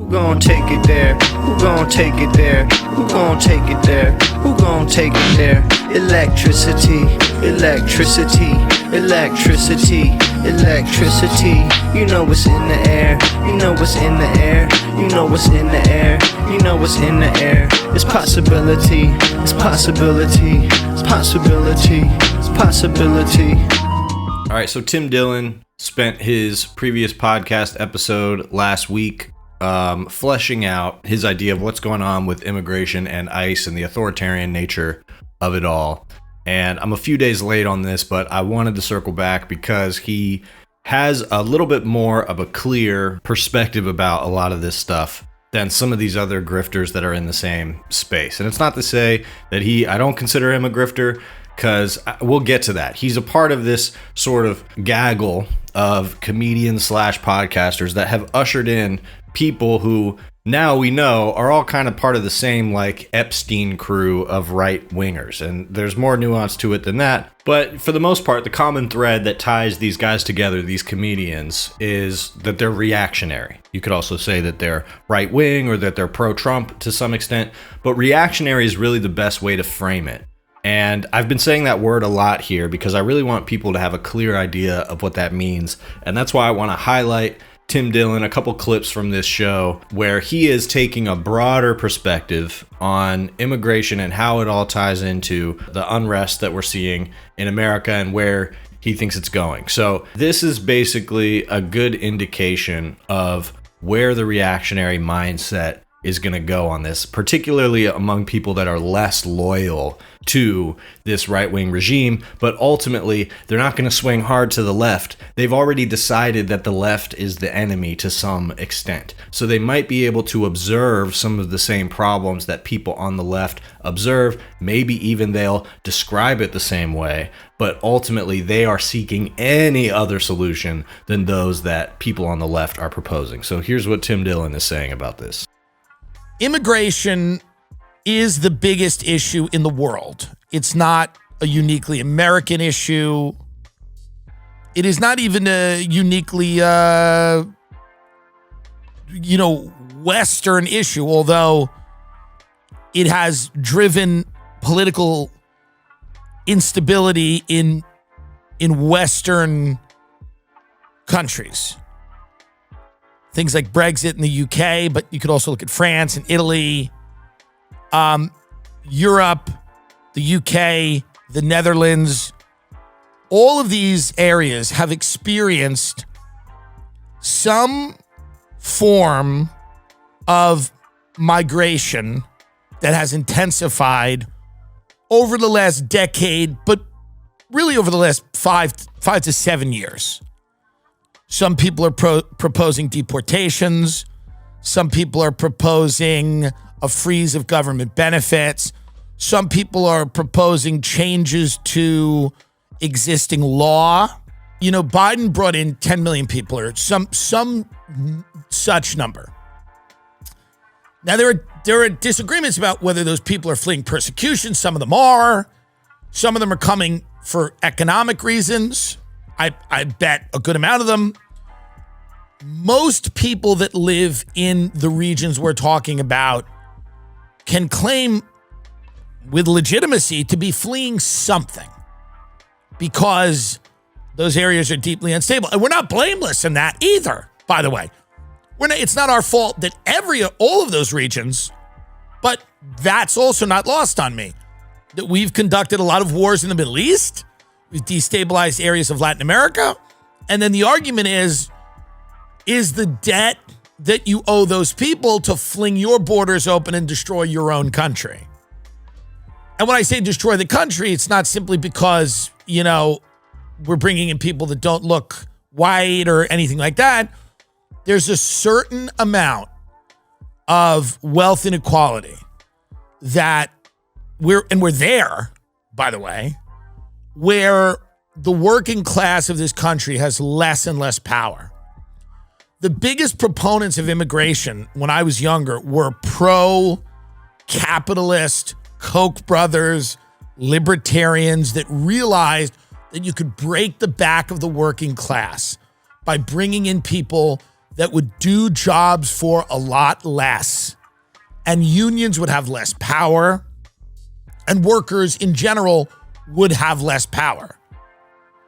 Who gon' take it there? Who gon' take it there? Who gon' take it there? Who gon' take it there? Electricity, electricity, electricity, electricity. You know what's in the air. You know what's in the air. You know what's in the air. You know what's in the air. It's possibility. It's possibility. It's possibility. It's possibility. All right, so Tim Dillon spent his previous podcast episode last week fleshing out his idea of what's going on with immigration and ICE and the authoritarian nature of it all. And I'm a few days late on this, but I wanted to circle back because he has a little bit more of a clear perspective about a lot of this stuff than some of these other grifters that are in the same space. And it's not to say that I don't consider him a grifter, because we'll get to that. He's a part of this sort of gaggle of comedians / podcasters that have ushered in people who now we know are all kind of part of the same like Epstein crew of right wingers. And there's more nuance to it than that. But for the most part, the common thread that ties these guys together, these comedians, is that they're reactionary. You could also say that they're right wing or that they're pro-Trump to some extent. But reactionary is really the best way to frame it. And I've been saying that word a lot here because I really want people to have a clear idea of what that means. And that's why I want to highlight Tim Dillon, a couple clips from this show where he is taking a broader perspective on immigration and how it all ties into the unrest that we're seeing in America and where he thinks it's going. So this is basically a good indication of where the reactionary mindset is going to go on this, particularly among people that are less loyal to this right-wing regime, but ultimately they're not going to swing hard to the left. They've already decided that the left is the enemy to some extent. So they might be able to observe some of the same problems that people on the left observe. Maybe even they'll describe it the same way, but ultimately they are seeking any other solution than those that people on the left are proposing. So here's what Tim Dillon is saying about this. Immigration is the biggest issue in the world. It's not a uniquely American issue. It is not even a uniquely, Western issue, although it has driven political instability in Western countries. Things like Brexit in the UK, but you could also look at France and Italy, Europe, the UK, the Netherlands. All of these areas have experienced some form of migration that has intensified over the last decade, but really over the last five to 7 years. Some people are proposing deportations. Some people are proposing a freeze of government benefits. Some people are proposing changes to existing law. You know, Biden brought in 10 million people or some such number. Now, there are disagreements about whether those people are fleeing persecution. Some of them are. Some of them are coming for economic reasons. I bet a good amount of them. Most people that live in the regions we're talking about can claim with legitimacy to be fleeing something because those areas are deeply unstable. And we're not blameless in that either, by the way. It's not our fault that all of those regions, but that's also not lost on me, that we've conducted a lot of wars in the Middle East. We've destabilized areas of Latin America. And then the argument is the debt that you owe those people to fling your borders open and destroy your own country. And when I say destroy the country, it's not simply because, we're bringing in people that don't look white or anything like that. There's a certain amount of wealth inequality that we're there, by the way, where the working class of this country has less and less power. The biggest proponents of immigration when I was younger were pro-capitalist, Koch brothers, libertarians that realized that you could break the back of the working class by bringing in people that would do jobs for a lot less, and unions would have less power, and workers in general would have less power.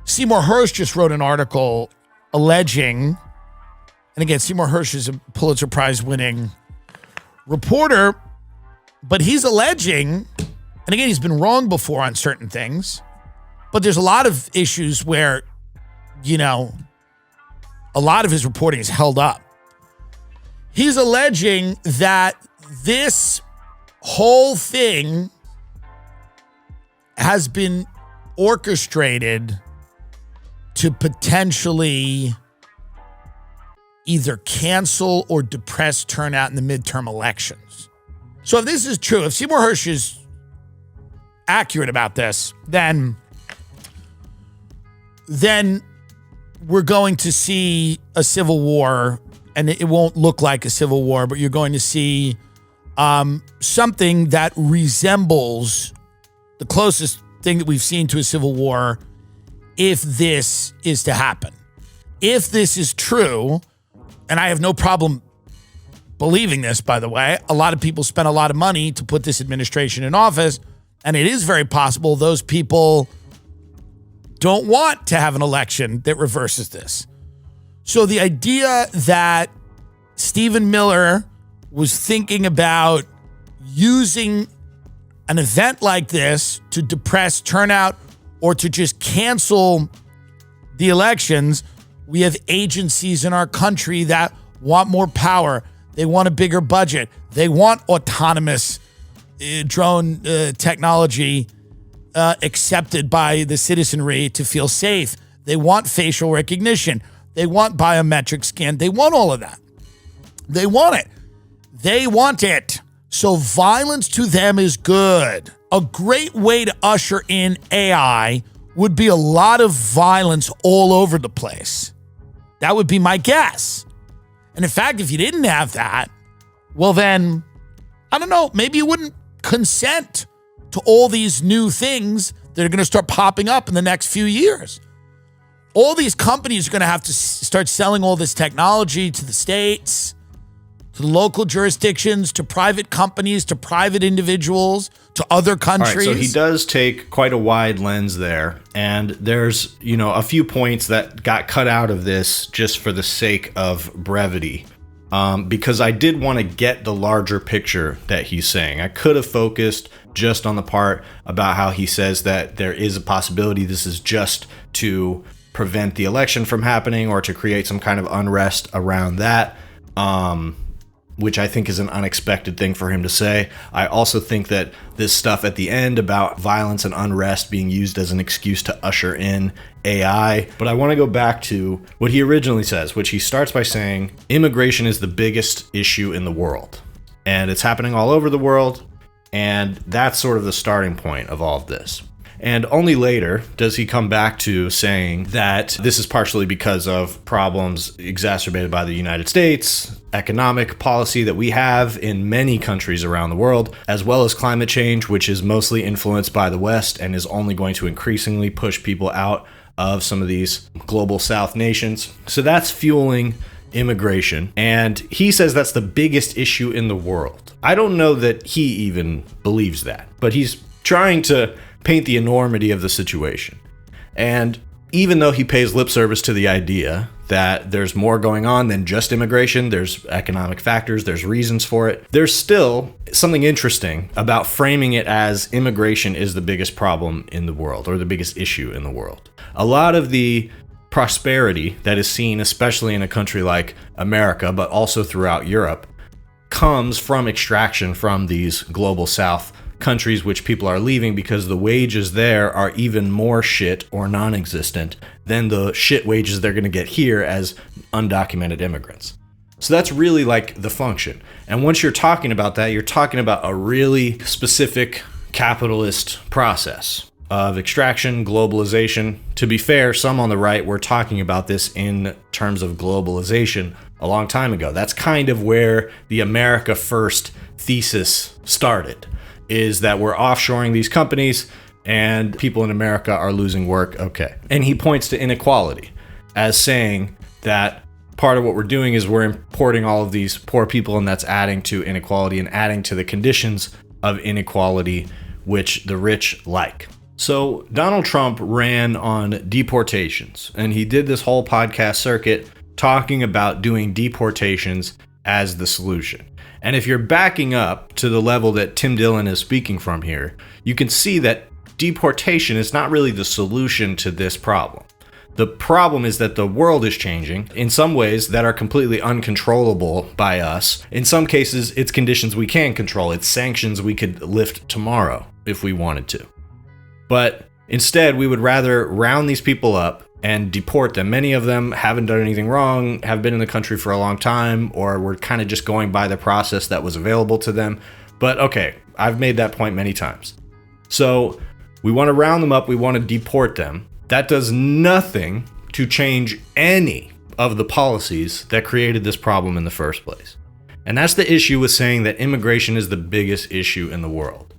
Seymour Hersh just wrote an article alleging, and again, Seymour Hersh is a Pulitzer Prize winning reporter, but he's alleging, and again, he's been wrong before on certain things, but there's a lot of issues where, a lot of his reporting is held up. He's alleging that this whole thing has been orchestrated to potentially either cancel or depress turnout in the midterm elections. So if this is true, if Seymour Hersh is accurate about this, then we're going to see a civil war, and it won't look like a civil war, but you're going to see something that resembles the closest thing that we've seen to a civil war if this is to happen. If this is true, and I have no problem believing this, by the way, a lot of people spent a lot of money to put this administration in office, and it is very possible those people don't want to have an election that reverses this. So the idea that Stephen Miller was thinking about using an event like this to depress turnout or to just cancel the elections, we have agencies in our country that want more power. They want a bigger budget. They want autonomous drone technology accepted by the citizenry to feel safe. They want facial recognition. They want biometric scan. They want all of that. They want it. They want it. So violence to them is good. A great way to usher in AI would be a lot of violence all over the place. That would be my guess. And in fact, if you didn't have that, well then, I don't know, maybe you wouldn't consent to all these new things that are going to start popping up in the next few years. All these companies are going to have to start selling all this technology to the states, to the local jurisdictions, to private companies, to private individuals, to other countries. All right, so he does take quite a wide lens there. And there's, a few points that got cut out of this just for the sake of brevity. Because I did want to get the larger picture that he's saying. I could have focused just on the part about how he says that there is a possibility this is just to prevent the election from happening or to create some kind of unrest around that, which I think is an unexpected thing for him to say. I also think that this stuff at the end about violence and unrest being used as an excuse to usher in AI. But I want to go back to what he originally says, which he starts by saying, immigration is the biggest issue in the world. And it's happening all over the world. And that's sort of the starting point of all of this. And only later does he come back to saying that this is partially because of problems exacerbated by the United States, economic policy that we have in many countries around the world, as well as climate change, which is mostly influenced by the West and is only going to increasingly push people out of some of these global South nations. So that's fueling immigration. And he says that's the biggest issue in the world. I don't know that he even believes that, but he's trying to paint the enormity of the situation. And even though he pays lip service to the idea that there's more going on than just immigration, there's economic factors, there's reasons for it, there's still something interesting about framing it as immigration is the biggest problem in the world or the biggest issue in the world. A lot of the prosperity that is seen, especially in a country like America, but also throughout Europe, comes from extraction from these global South countries which people are leaving because the wages there are even more shit or non-existent than the shit wages they're going to get here as undocumented immigrants. So that's really like the function. And once you're talking about that, you're talking about a really specific capitalist process of extraction, globalization. To be fair, some on the right were talking about this in terms of globalization a long time ago. That's kind of where the America First thesis started, is that we're offshoring these companies and people in America are losing work. Okay. And he points to inequality as saying that part of what we're doing is we're importing all of these poor people, and that's adding to inequality and adding to the conditions of inequality, which the rich like. So Donald Trump ran on deportations, and he did this whole podcast circuit talking about doing deportations as the solution. And if you're backing up to the level that Tim Dillon is speaking from here, you can see that deportation is not really the solution to this problem. The problem is that the world is changing in some ways that are completely uncontrollable by us. In some cases, it's conditions we can control. It's sanctions we could lift tomorrow if we wanted to. But instead, we would rather round these people up and deport them. Many of them haven't done anything wrong, have been in the country for a long time, or were kind of just going by the process that was available to them. But okay, I've made that point many times. So we want to round them up, we want to deport them. That does nothing to change any of the policies that created this problem in the first place. And that's the issue with saying that immigration is the biggest issue in the world.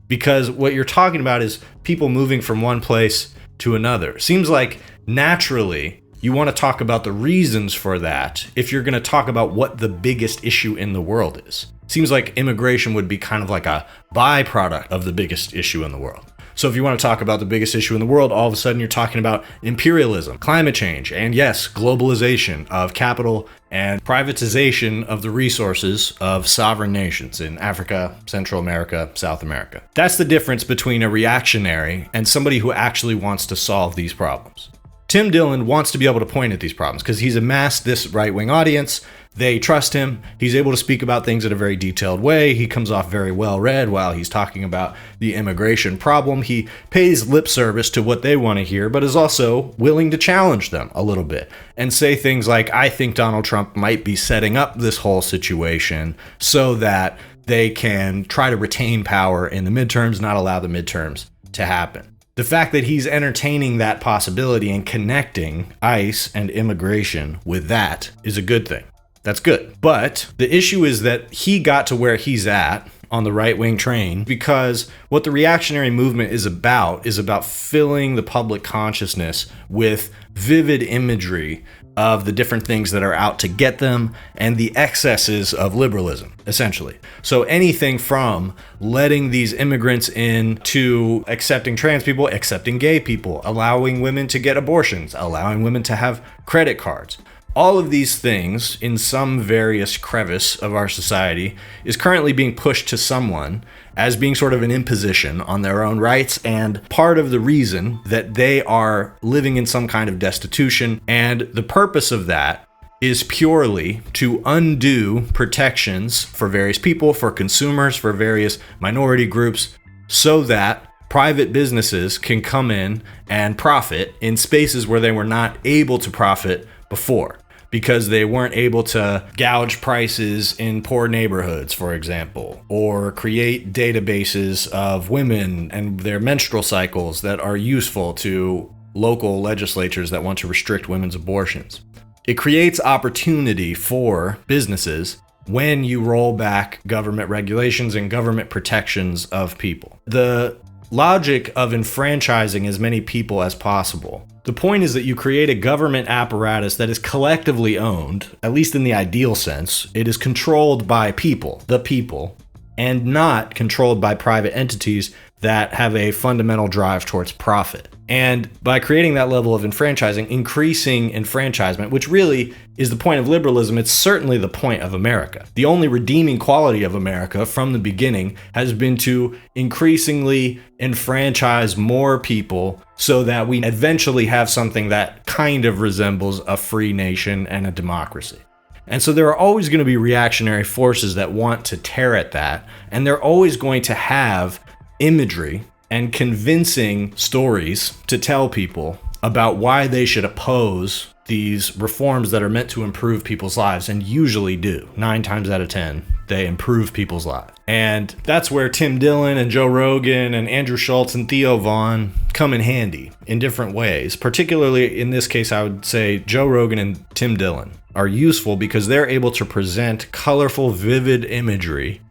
Because what you're talking about is people moving from one place to another. Seems like naturally you want to talk about the reasons for that if you're going to talk about what the biggest issue in the world is. Seems like immigration would be kind of like a byproduct of the biggest issue in the world. So if you want to talk about the biggest issue in the world, all of a sudden you're talking about imperialism, climate change, and yes, globalization of capital and privatization of the resources of sovereign nations in Africa, Central America, South America. That's the difference between a reactionary and somebody who actually wants to solve these problems. Tim Dillon wants to be able to point at these problems because he's amassed this right-wing audience. They trust him. He's able to speak about things in a very detailed way. He comes off very well-read while he's talking about the immigration problem. He pays lip service to what they want to hear, but is also willing to challenge them a little bit and say things like, I think Donald Trump might be setting up this whole situation so that they can try to retain power in the midterms, not allow the midterms to happen. The fact that he's entertaining that possibility and connecting ICE and immigration with that is a good thing. That's good. But the issue is that he got to where he's at on the right-wing train because what the reactionary movement is about filling the public consciousness with vivid imagery of the different things that are out to get them and the excesses of liberalism, essentially. So anything from letting these immigrants in to accepting trans people, accepting gay people, allowing women to get abortions, allowing women to have credit cards. All of these things in some various crevice of our society is currently being pushed to someone as being sort of an imposition on their own rights and part of the reason that they are living in some kind of destitution. And the purpose of that is purely to undo protections for various people, for consumers, for various minority groups, so that private businesses can come in and profit in spaces where they were not able to profit before, because they weren't able to gouge prices in poor neighborhoods, for example, or create databases of women and their menstrual cycles that are useful to local legislatures that want to restrict women's abortions. It creates opportunity for businesses when you roll back government regulations and government protections of people. The logic of enfranchising as many people as possible. The point is that you create a government apparatus that is collectively owned, at least in the ideal sense. It is controlled by people, the people, and not controlled by private entities that have a fundamental drive towards profit. And by creating that level of enfranchising, increasing enfranchisement, which really is the point of liberalism, it's certainly the point of America. The only redeeming quality of America from the beginning has been to increasingly enfranchise more people so that we eventually have something that kind of resembles a free nation and a democracy. And so there are always going to be reactionary forces that want to tear at that, and they're always going to have imagery and convincing stories to tell people about why they should oppose these reforms that are meant to improve people's lives, and usually do. 9 times out of 10, they improve people's lives. And that's where Tim Dillon and Joe Rogan and Andrew Schultz and Theo Vaughn come in handy in different ways. Particularly in this case, I would say Joe Rogan and Tim Dillon are useful because they're able to present colorful, vivid imagery,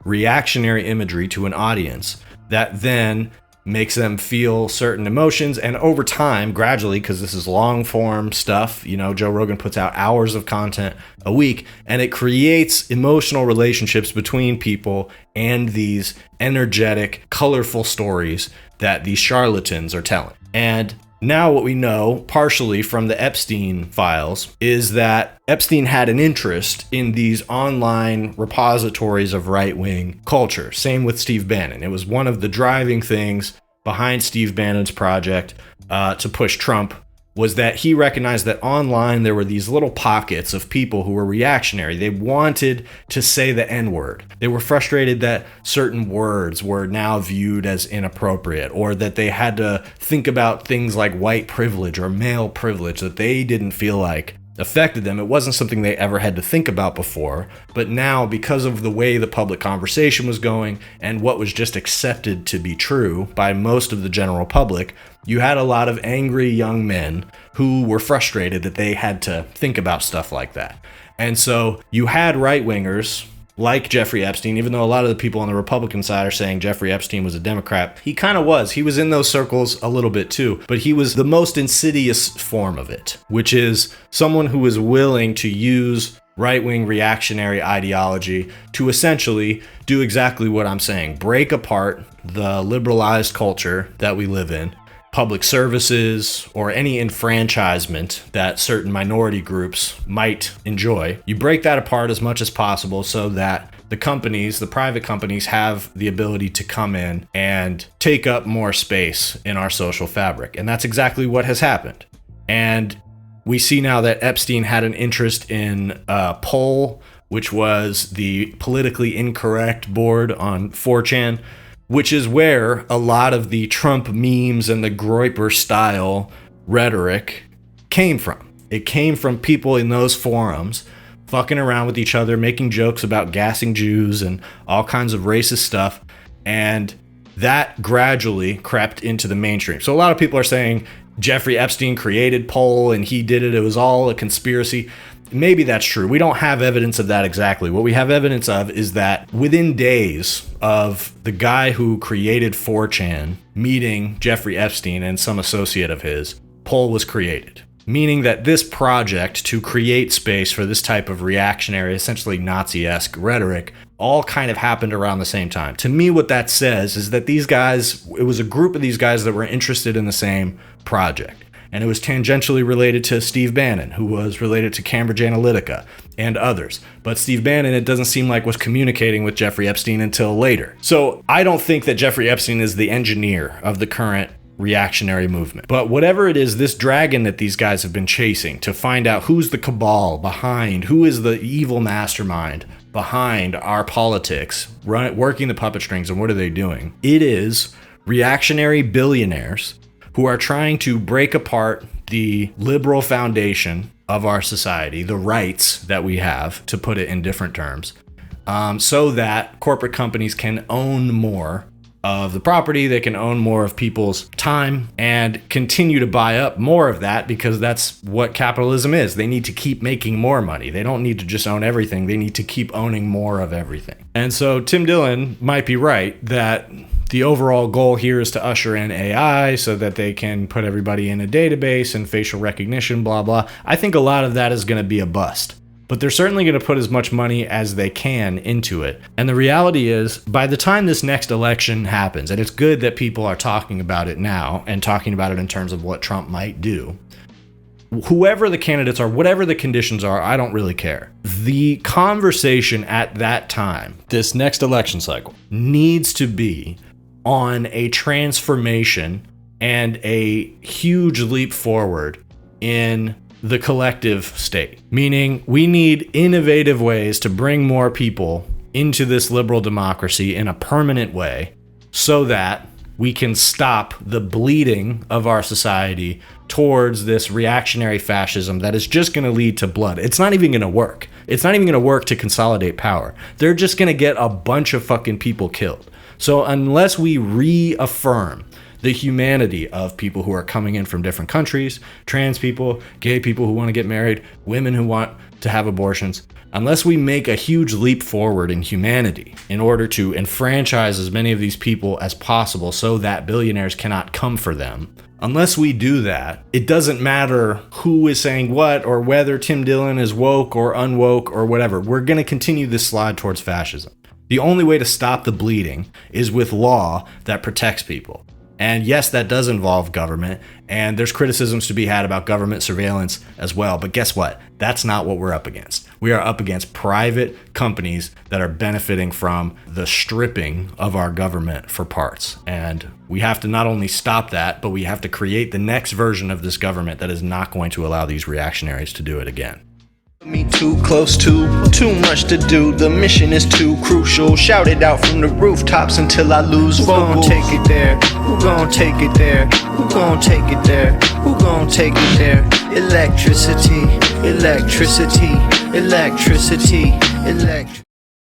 reactionary imagery to an audience that then makes them feel certain emotions, and over time, gradually, because this is long form stuff, you know, Joe Rogan puts out hours of content a week, and it creates emotional relationships between people and these energetic, colorful stories that these charlatans are telling. And now what we know, partially from the Epstein files, is that Epstein had an interest in these online repositories of right-wing culture. Same with Steve Bannon. It was one of the driving things behind Steve Bannon's project to push Trump, was that he recognized that online there were these little pockets of people who were reactionary. They wanted to say the N-word. They were frustrated that certain words were now viewed as inappropriate, or that they had to think about things like white privilege or male privilege that they didn't feel like affected them. It wasn't something they ever had to think about before, but now, because of the way the public conversation was going and what was just accepted to be true by most of the general public, you had a lot of angry young men who were frustrated that they had to think about stuff like that. And so you had right-wingers like Jeffrey Epstein, even though a lot of the people on the Republican side are saying Jeffrey Epstein was a Democrat. He kind of was. He was in those circles a little bit too, but he was the most insidious form of it, which is someone who was willing to use right-wing reactionary ideology to essentially do exactly what I'm saying: break apart the liberalized culture that we live in, public services, or any enfranchisement that certain minority groups might enjoy. You break that apart as much as possible so that the companies, the private companies, have the ability to come in and take up more space in our social fabric. And that's exactly what has happened. And we see now that Epstein had an interest in Poll, which was the politically incorrect board on 4chan, which is where a lot of the Trump memes and the Groyper style rhetoric came from. It came from people in those forums fucking around with each other, making jokes about gassing Jews and all kinds of racist stuff. And that gradually crept into the mainstream. So a lot of people are saying Jeffrey Epstein created Poll and he did it. It was all a conspiracy. Maybe that's true. We don't have evidence of that exactly. What we have evidence of is that within days of the guy who created 4chan meeting Jeffrey Epstein and some associate of his, Poll was created. Meaning that this project to create space for this type of reactionary, essentially Nazi-esque rhetoric, all kind of happened around the same time. To me, what that says is that these guys, it was a group of these guys that were interested in the same project. And it was tangentially related to Steve Bannon, who was related to Cambridge Analytica and others. But Steve Bannon, it doesn't seem like, was communicating with Jeffrey Epstein until later. So I don't think that Jeffrey Epstein is the engineer of the current reactionary movement. But whatever it is, this dragon that these guys have been chasing to find out who's the cabal behind, who is the evil mastermind behind our politics, working the puppet strings, and what are they doing? It is reactionary billionaires who are trying to break apart the liberal foundation of our society, the rights that we have, to put it in different terms, so that corporate companies can own more of the property, they can own more of people's time, and continue to buy up more of that, because that's what capitalism is. They need to keep making more money. They don't need to just own everything. They need to keep owning more of everything. And so Tim Dillon might be right that the overall goal here is to usher in AI so that they can put everybody in a database and facial recognition, blah, blah. I think a lot of that is going to be a bust. But they're certainly going to put as much money as they can into it. And the reality is, by the time this next election happens, and it's good that people are talking about it now and talking about it in terms of what Trump might do, whoever the candidates are, whatever the conditions are, I don't really care. The conversation at that time, this next election cycle, needs to be on a transformation and a huge leap forward in the collective state. Meaning, we need innovative ways to bring more people into this liberal democracy in a permanent way so that we can stop the bleeding of our society towards this reactionary fascism that is just going to lead to blood. It's not even going to work. It's not even going to work to consolidate power. They're just going to get a bunch of fucking people killed. So unless we reaffirm the humanity of people who are coming in from different countries, trans people, gay people who want to get married, women who want to have abortions. Unless we make a huge leap forward in humanity in order to enfranchise as many of these people as possible so that billionaires cannot come for them, unless we do that, it doesn't matter who is saying what or whether Tim Dillon is woke or unwoke or whatever. We're going to continue this slide towards fascism. The only way to stop the bleeding is with law that protects people. And yes, that does involve government, and there's criticisms to be had about government surveillance as well. But guess what? That's not what we're up against. We are up against private companies that are benefiting from the stripping of our government for parts. And we have to not only stop that, but we have to create the next version of this government that is not going to allow these reactionaries to do it again. Me too close to, too much to do. The mission is too crucial. Shout it out from the rooftops until I lose vocals. Who gon' take it there? Who gon' take it there? Who gon' take it there? Who gon' take it there? Electricity, electricity, electricity, electricity.